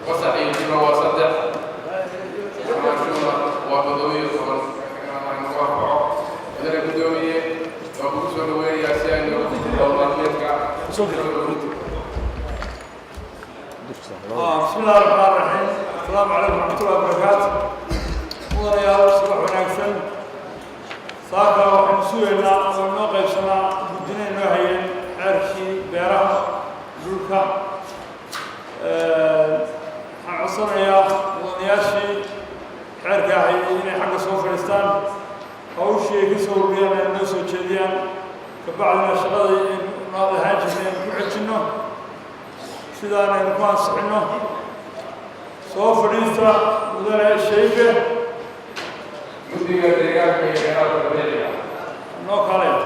وصحيح فيما وصدق وقضوي إذا القدومية وبوسوا الوية ياسين والله بسم الله الرحمن الرحيم. السلام عليكم ورحمة الله وبركاته. وأنا يا صباح ونكسل صاحب وحنسوينا ونوقف سنة بدنا نهين عرشي بيرا دولكا عصر يا ونياشي حركة هي حق سوفرستان أو شيء كسر بينا الناس وشديان فبعدنا شغل ناضي هاجس كعجنه سيدانا نكون صحنه سوفرستا وذا الشيء مدير الرجال في حياة الرجال نوك عليه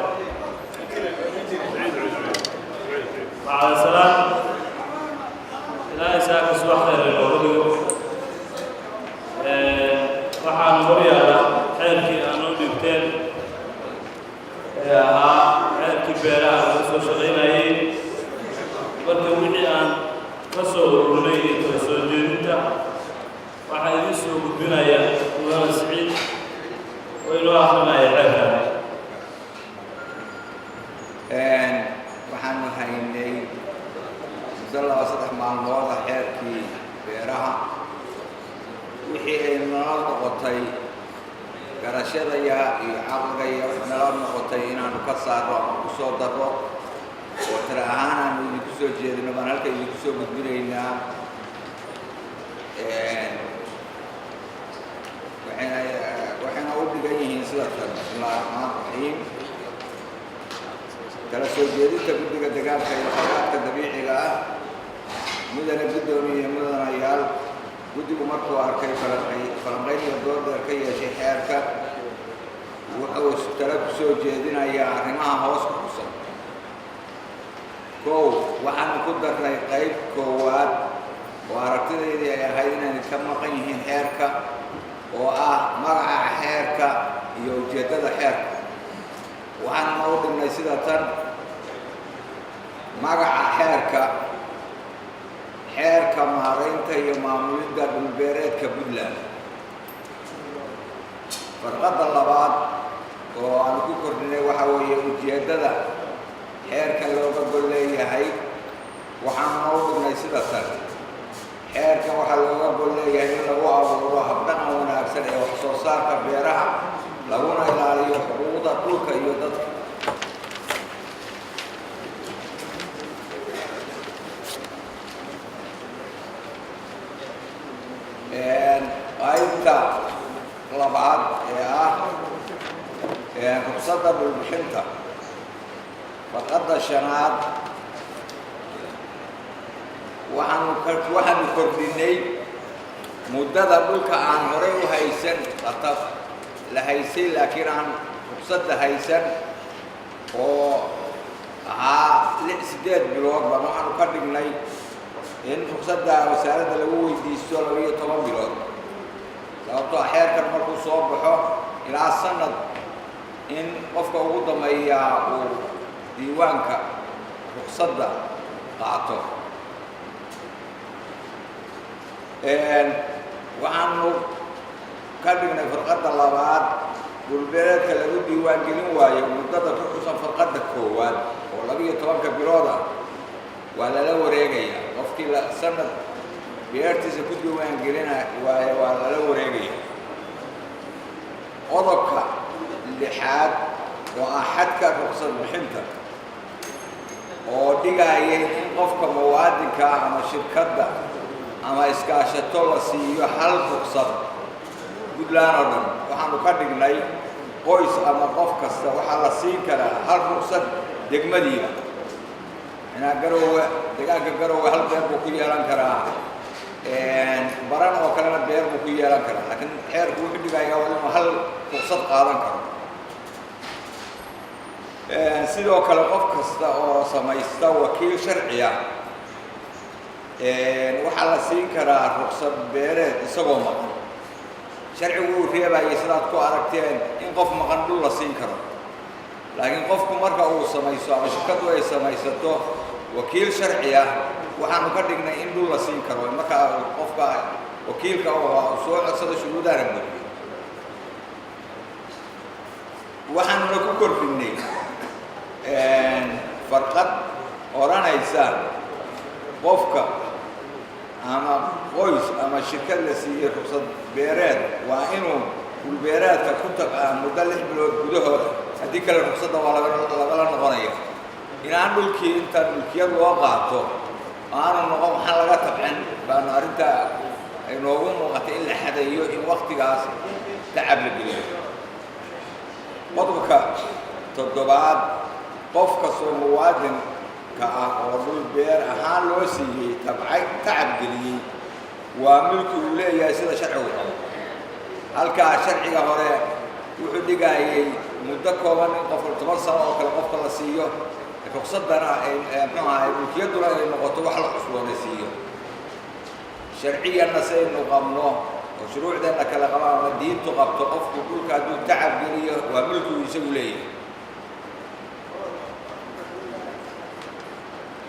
بعد السلام لا يساك صباح خير الأولو waxaan horyaala xeerkii aan u dhigteen ee ahaa xeerkii beeraha lagu soo shaqaynayay marka wixii aan ka soo ururnay iyo kala soo jeedinta waxaa idiin soo gudbinaya mudane siciid oo inoo akrinaya xeerkan waxaanu haynay muddo 3 maalmooda xeerkii beeraha wixii ay nala noqotay garashadaya iyo caqligaya nala noqotay inaanu ka saarno ama ku soo darro oo tira ahaan aanu idinku soo jeedino baan halka idinku soo gudbinaynaa waxayna u dhigan yihiin sida tan bismillahi raxmaan raxiim kala soo jeedinta guddiga deegaanka iyo khayraadka dabiiciga ah mudane guddoomiye mudanayaal guddigu markuu arkay falanqayn iyo doodeer ka yeeshay xeerka wuxuu tala ku soo jeedinayaa arrimaha hoos ku xusan kow waxaanu ku darnay qayb koowaad oo aragtidaydii ay ahayd inay ka maqan yihiin xeerka oo ah magaca xeerka iyo ujeeddada xeerka waxaanuna u dhignay sida tan magaca xeerka maaraynta iyo maamulidda dhulbeereedka Puntland farqadda labaad oo aan ku kordhinay waxa weeye ujeeddada xeerka looga gol leeyahay waxaanuna u dhignay sida tan xeerka waxaa looga gol leeyahay in lagu abuuro habdhaqan wanaagsan ee wax soo saarka beeraha laguna ilaaliyo xuquuqda dhulka iyo dadka qaybta labaad ee ah ruqsadda dhulbixinta farqadda shanaad waxaanu kordhinay muddada dhulka aan horey u haysan la haysay laakiin aan ruqsadda haysan oo ahaa 8 bilood baan waxaanu ka dhignay in ruqsadda wasaaradda lagu weydiisto 12 bilood sababtoo xeerkan markuu soo baxo ilaa sanad in qofka ugu dambeeya uu diiwaanka ruqsadda qaato waxaanu ka dhignay farqadda labaad dhulbeereedka lagu diiwaan gelin waayo muddada ku xusan farqadda koowaad oo 12 bilood ah waa lala wareegaya qofkii sanad beertiisa ku diiwaan gelina waayo waa lala wareegaya qodobka lixaad oo ah xadka ruqsad bixinta oo dhigaya in qofka muwaadinka ama shirkadda ama iskaashato la siiyo hal ruqsad Puntland oo dhan waxaanu ka dhignay qoys ama qof kasta waxaa la siin karaa hal ruqsad degmadiiba deegaanka Garowe hal beer buu ku yeelan karaa baran oo kalena beer buu ku yeelan karaa laakiin xeerku wuxuu dhigayaa inuu hal ruqsad qaadan karo sidoo kale qof kasta oo samaysta wakiil sharci ah waxaa la siin karaa ruqsad beereed isagoo maqan sharcigu uu reebayay sidaad ku aragteen in qof maqan dhul la siin karo laakiin qofku marka uu samaysto ama shirkadu ay samaysato wakiil sharci ah waxaanu ka dhignay in dhul la siin karo markaa qofka wakiilka oo soo codsada shuruudaana buuxiyo waxaanuna ku kordhinay farqad oranaysa qofka ama qoys ama shirkad la siiyey ruqsad beereed waa inuu dhulbeereedka ku tabcaa muddo 6 bilood gudahooda haddii kale ruqsadda waa lagala noqonaya inaan dhulkii inta mulkiyad loo qaato aanu noqon waxaan laga tabcin baanu arrinta ay noogu muuqatay in la xadeeyo in waqtigaas tacab la geliyo qodobka 7aad qof kastoo muwaadinka ah oo dhul beer ahaan loo siiyey tacab geliyey waa milki uu leeyahay sida sharcigu qabo halkaa sharciga hore wuxuu dhigayay muddo kooban in qof 10 sano oo kale qofka la siiyo ruqsaddana ay muxuu ahay mulkiyadduna ay noqoto wax la cusboonaysiiyo sharciyanna saynu qabno oo shuruucdeenna kala qabaan ama diintu qabto qofku dhulka hadduu tacab geliyo waa milkigu isagu leeyahay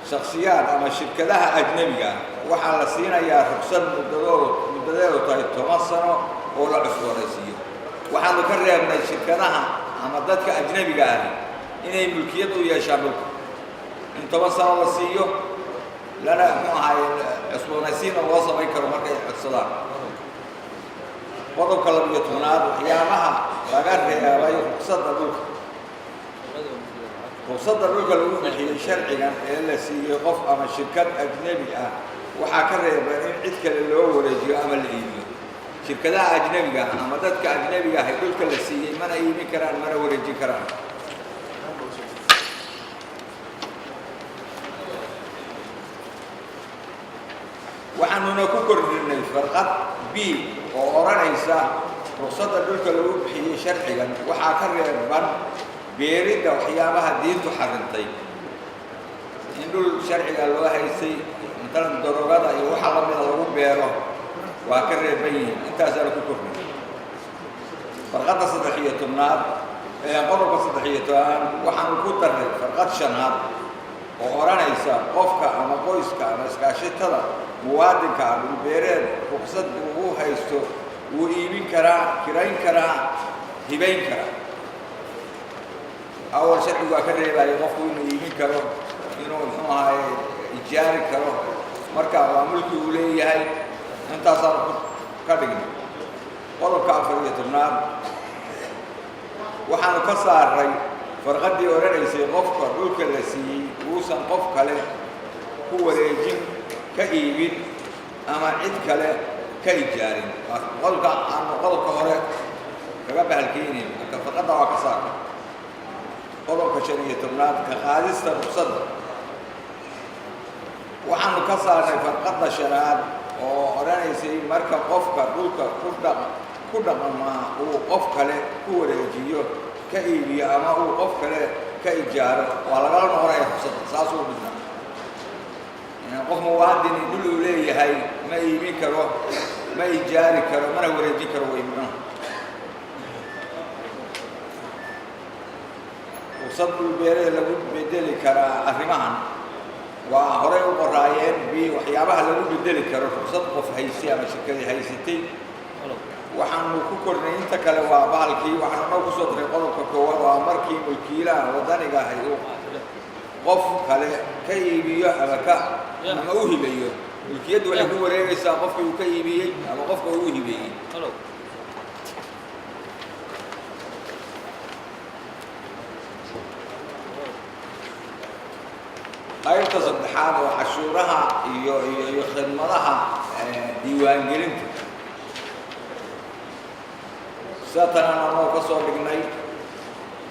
shakhsiyaad ama shirkadaha ajnabiga waxaa la siinayaa ruqsad muddadeedu tahay 10 sano oo la cusboonaysiiyo waxaanu ka reebnay shirkadaha ama dadka ajnabiga ah inay mulkiyad u yeeshaan dhulka in 10 sano la siiyo lana muxuu ahay cusboonaysiinna loo samayn karo markay codsadaan qodobka 12aad waxyaabaha laga reebay ruqsadda dhulka lagu bixiyey sharcigan ee la siiyey qof ama shirkad ajnabi ah waxaa ka reebay in cid kale loo wareejiyo ama la iibiyo shirkadaha ajnabiga ama dadka ajnabiga ah dhulka la siiyey mana iibin karaan mana wareejin karaan waxaanuna ku kordhinay farqad B oo oranaysa ruqsadda dhulka lagu bixiyey sharcigan waxaa ka reeban beeridda waxyaabaha diintu xarintay in dhul sharciga loo haysay intan darogada iyo waxa la mid lagu beero waa ka reeban yihiin intaasaana ku kordhinay farqadda 13aad qodobka 13 waxaanu ku darnay farqad 5aad oo oranaysa qofka ama qoyska ama iskaashatada muwaadinka ah dhulbeereed ruqsad uu haysto wuu iibin karaa kirayn karaa hibayn karaa awal sharcigu waa ka reebaya qofku inuu iibin karo inuu muxuu ahay ijaari karo marka waa mulki uu leeyahay intaasaan ka dhignay qodobka 14aad waxaanu ka saaray farqaddii odhanaysay qofka dhulka la siiyey uusan qof kale ku wareejin ka iibin ama cid kale ka ijaarin qodobka hore kaga bahalkeynayn marka farqadda waa ka saaray qodobka 15aad ka qaadista ruqsadda waxaanu ka saarnay farqadda 5aad oo odhanaysay marka qofka dhulka ku dhaqmaa uu qof kale ku wareejiyo ka iibiyo ama uu qof kale ka ijaaro waa lagala noqonaya ruqsadda saasuu dhigna qof muwaadini dhul uu leeyahay ma iibin karo ma ijaari karo mana wareejin karo weymana ruqsad dhulbeereed lagu bedeli karaa arrimahan waa horey u qoraayeen waxyaabaha lagu bedeli karo ruqsad qof haysay ama shirkadii haysatay waxaanu ku kornay inta kale waa bahalkii waxaanu noo kusoo daray qodobka 1 waa markii mulkiilaha wadaniga ahay uu qof kale ka iibiyo ama u hibeeyo mulkiyaddu waxay ku wareegaysaa qofkii uu ka iibiyey ama qofka uu hibeeyey qaybta 3aad oo cashuuraha iyo khidmadaha diiwaangelinta satanana noo ka soo dhignay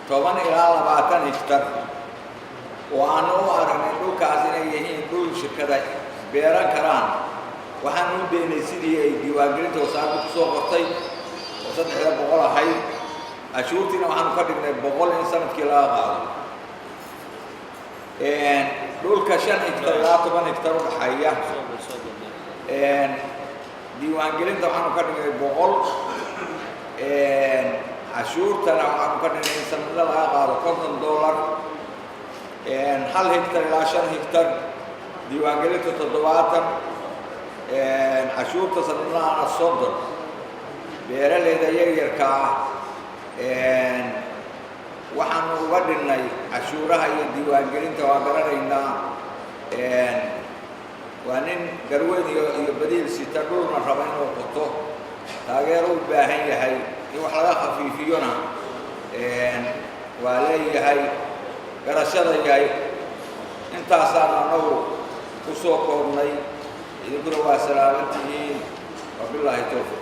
10 ilaa 20 hektar oo aanu u aragnay dhulkaas inay yihiin dhul shirkada beeran karaan waxaan u beenay sidii ay diiwaangelinta wasaaraddu ku soo qortay oo 300 ahayd cashuurtiina waxaanu ka dhignay 100 in sanadkii laga qaado dhulka 5 hektar ilaa 10 hektar u dhaxeeya diiwaangelinta waxaanu ka dhignay 100 cashuurtana waxaanu ka dhignay in sanadla laga qaado $50 1 hektar ilaa 5 hektar diiwaangelinta 70 cashuurta sanadlaha 30 beeralayda yaryarka waxaan uga dhignay cashuuraha iyo diiwaangelinta waa garanaynaa waa nin garweyn iyo badiil sita dhulna raba inuu qoto taageero u baahan yahay in wax laga khafiifiyona waa leeyahay garashada yahay intaasaan anagu ku soo koobnay idinkuna waa salaamantihiin wabilaahi tawfiiq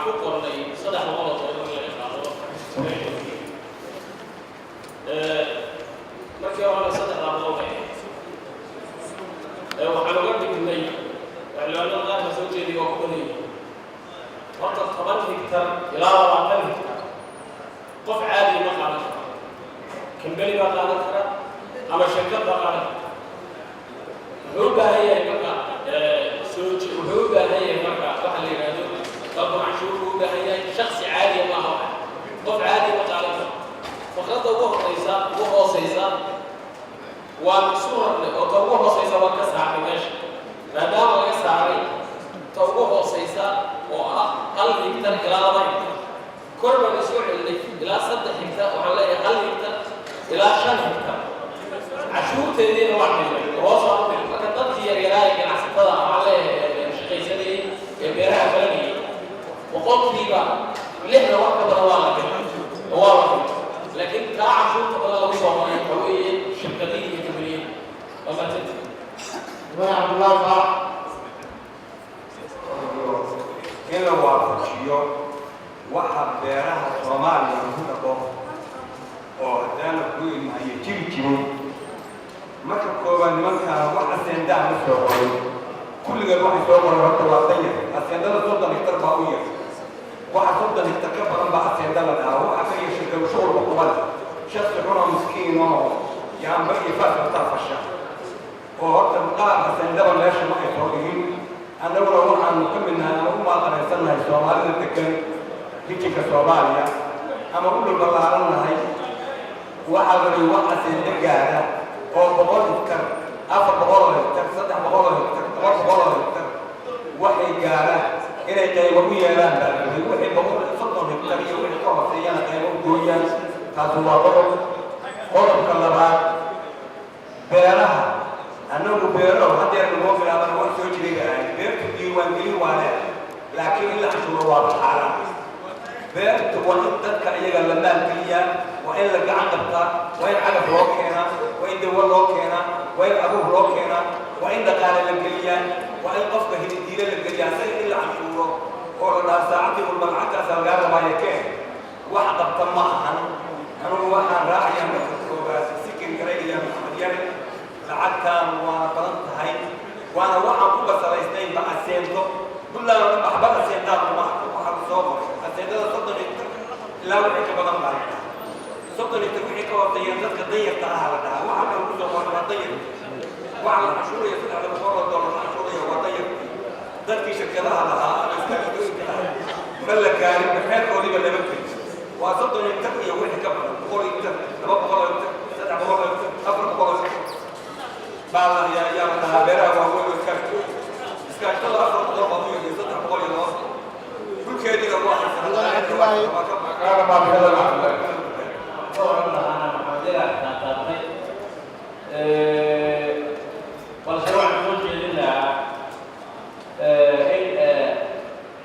ku qornay 3 boqol oo laga qaado markii hore 3 boqol waxaan uga dhignay إعلانات غير مسؤولية دي وقتني وقت 8 هكتار إلى 40 هكتار قف عادي ما قالت كمبيلي ما قالت أما شركات ما قالت هوبا هي بقى سوج وهوبا هي بقى واحد اللي يقولوا طبعا شوف هوبا هي شخص عادي ما هو قف عادي ما قالت فقط هو رئيسا وهو سيسا ومسؤول وهو سيسا وكسر ماشي maadaama laga saaray ta ugu hooseysa oo ah 1 hektar ilaa 2 hektar kor baan isku celinay ilaa 3 hektar waxaan leeyahay 1 hektar ilaa 5 hektar cashuurteediina waa dhigay hoos aan dhigay marka dadkii yaryaraay ganacsatada waxaan leeyahay shaqaysanayay ee beeraha falanayay boqolkiiba 6 wax ka badan waa la dhigay waa la dhigay laakiin kaa cashuurta badan lagu soo maray waxa weeye shirkadihii iyo kambaniyada ama tinta عبد الله صح إلا وافقشيو واحد بيرها صومالي يهودكو وهدانا كوي ما يجيبو ما كوبان منكا واحد سندا مسوي كل جل واحد يسوي ربط واطية السندا الصوت نكتر باوية واحد صوت نكتر كبر بعد سندا لنا واحد يشتغل شغل بقبل شخص يكون مسكين يعني بقي فاتح طرف الشهر وهرت القاعة سندبا لا شيء ما يفوقين أنا ولا واحد مكملنا أنا ما أقدر أستنى السومالي نتكلم هيك كسوماليا أما أقول له والله أنا هاي واحد من واحد سندقة أو بقول يذكر أفر بقول يذكر صدق بقول يذكر تمر بقول يذكر واحد جاره إلى جاي ويا لا واحد بقول صدق يذكر يوم القمر سيانا جاي ويا كاتو بقول قرب كلامات بيرها أنا بيرو هذا الموضوع هذا هو سوي شيء يعني بيرت ديوان دي ولا لكن إلا عشان واضح على بيرت وانتك كأي لما الكلية وإلا قاعد بقى وين عرف روك هنا وين دول روك هنا وين أبوه روك هنا وين دقال الكلية وين قفك هدي ديل الكلية سيد إلا عشان روك ولا ساعتي والملعقة سالجار ما يكين واحد بطمعها أنا واحد راعي مكتوب سكين قرية محمدية لعكان وانا قلنت هاي وانا واحد كوبا سلايستين بقى سينتو كلها بحبها سينتات واحد صوبر السينتات صدق لا وحي كبدن بعد صدق التوحيد كوطيان ذاتك ضيق تعالى واحد كوبا وانا ضيق واحد العشور يفعل على مفرد دولار العشورية وضيق ذاتك شكلها لها ملك يعني بحيث قولي بلا بكري وصدق التقنية وحي كبدن قولي التقنية رب قولي التقنية سدع قولي التقنية أفرق قولي التقنية بعض يا بيرا وهو الكرتو اسكت الله أفضل ضربة ضوء يصدق بقول الله كل كذي الواحد أنا ما بقول لك أنا محاضرة تعطي والشروع الموجه لله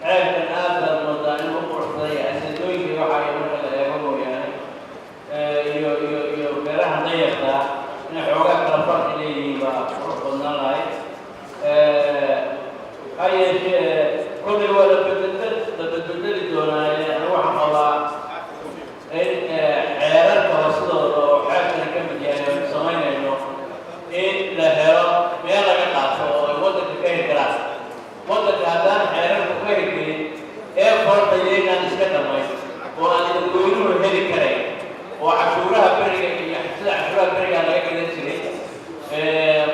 عارف أن هذا الموضوع المقرصي أسدوي في واحد يقول يعني يبيرها ضيقة حوجات رفعت لي وقلنا لها هاي كل الولد بتدل دونا روح الله عيارات توصل وحاجة كم يعني سمعنا إنه لها بيلا قطع وقت كفاية كلاس وقت هذا عيارات كفاية فرق يلينا نسكت ما وأنا نقولون هذي كراي وعشورها بريء عشورها بريء على كذا شيء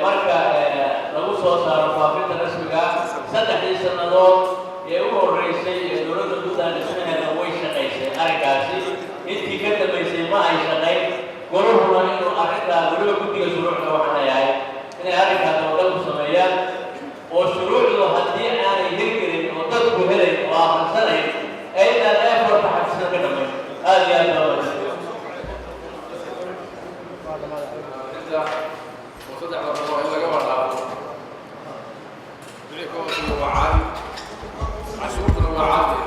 marka lagu soo saaro faafinta rasmiga 3 sanadood ee ugu horeysay ee dawladda Suudaan ismaheeda way shaqaysay arrinkaasi intii ka dambeysay ma ay shaqayn goluhuna inuu arrinta waliba guddiga shuruucda waxaan leeyahay inay arrinkaas wadada sameeyaan oo shuruucdu haddii aanay hirgelin oo dadku helay oo aqoonsanayn ay inaan effort xabsina ka dhammayn aad iyo aad loo وصدق على الله إلا جبر لا بريكو وعاد عشورة وعاد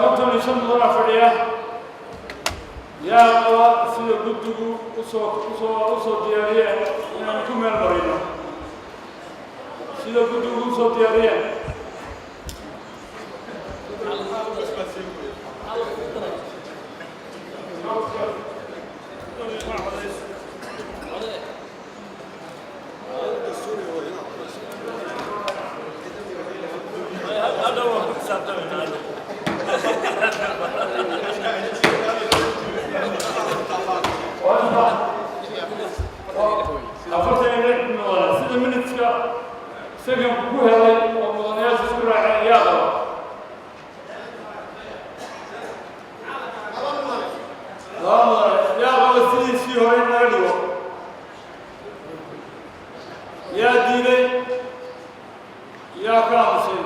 konton iyo shan mudan fadhiya yaa qaba sida guddigu usoo diyaariyeen inaan ku meel marino sida guddigu usoo diyaariyeen sida minutska second ku helay oo mudanayaasha isku raaceen yaa qaba yaa qaba sidiisii hore in laga dhigo yaa diiday yaa ka aamusay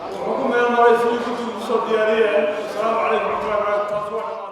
wuxuu ku meel maray sidii guddigu usoo diyaariyeen asalaamu calaykum waraxmatullahi wabarakaatu.